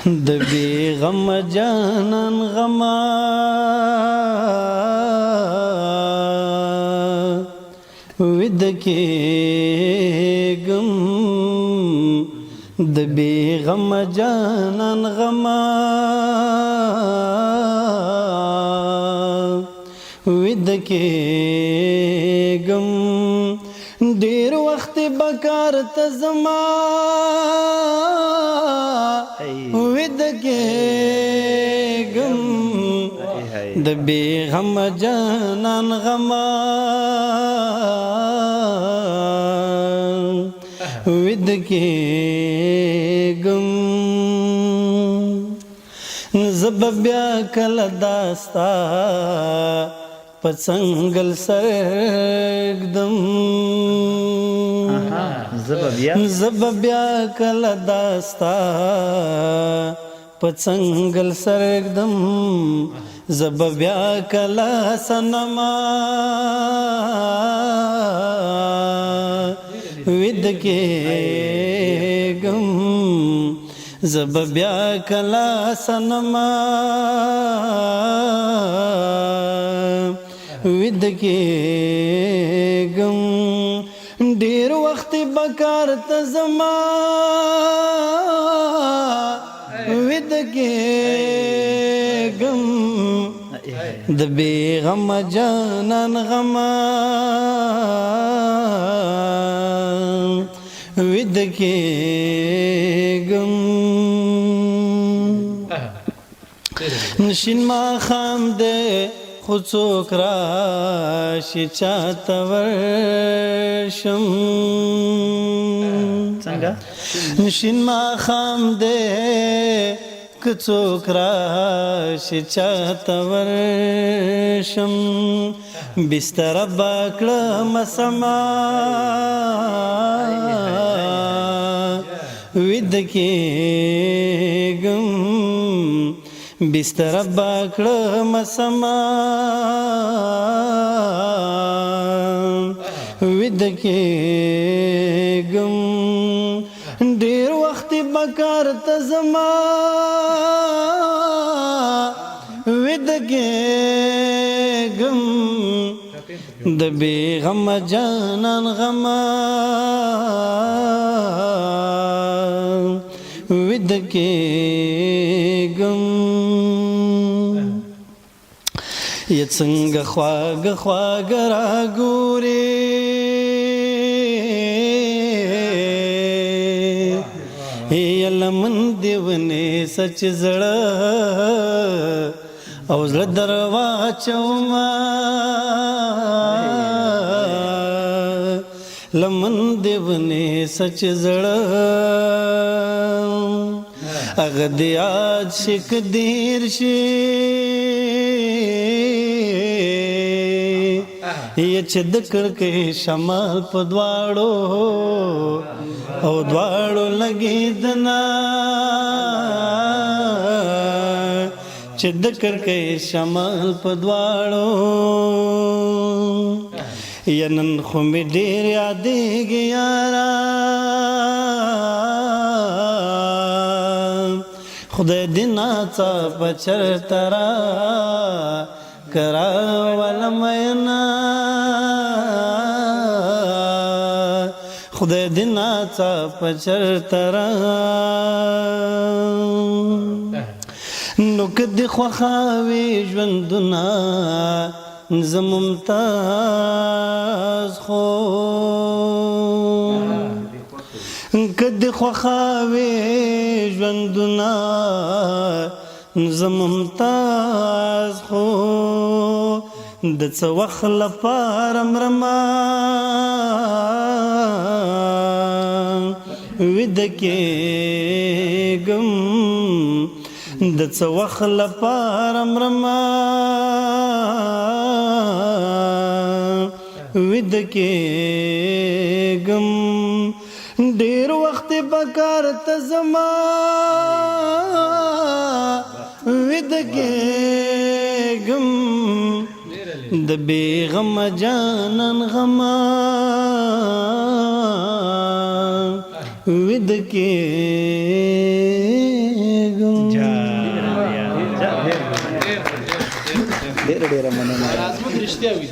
د بی غم جانان غما ود کېږم د بی غم جانان غما ود کېږم ډېر وخت بکار ته زما ود کېږم د بی غم جانان غما ود کېږم زب بیا کله داستا په څنګل سرګدم زب بیا کله داستا په څنګل سرګدم زب بیا کله سنما ود کېږم زب بیا کله سنما ود کېږم ډېر وخت بکار ته زما ود کېږم د بی غم جانان غما ود کېږم نشین ماښام دی خو څوک راشي چاته ورشم نشین ماښام دی که څوک راشي چاته ورشم بستره به کړمه سمه ود کېږم بستره به کړمه سمه ود کېږم ډېر وخت بکار ته زما ود کېږم د بی غم جانان غما ود کېږم یا څنګه خواږه خواږه راګورې یا لمن دې ونیسه چې زړه او زړه در واچومه لمن دې ونیسه چې زړه هغه دې یاد شي که دیر شي یا چې د کړکۍ شمال په دواړو او دواړو لګېدنه چې د کړکۍ شمال په دواړو یا نن خو مې ډېر یادېږي یاره خدای دې ناڅاپه چېرته راکراوله مینه خدای دې ناڅاپه چېرته نو که دې خوښوي ژوندونه زه ممتاز خو که دې خوښوي ژوندونه زه ممتاز خو د څه وخت لپاره مرمه ود کېږم د څه وخت لپاره مرمه ود کېږم ډېر وخت بکار ته زما ود کېږم د بی غم جانان غما ود کېږم ډېره مننه لازم رښتیا وي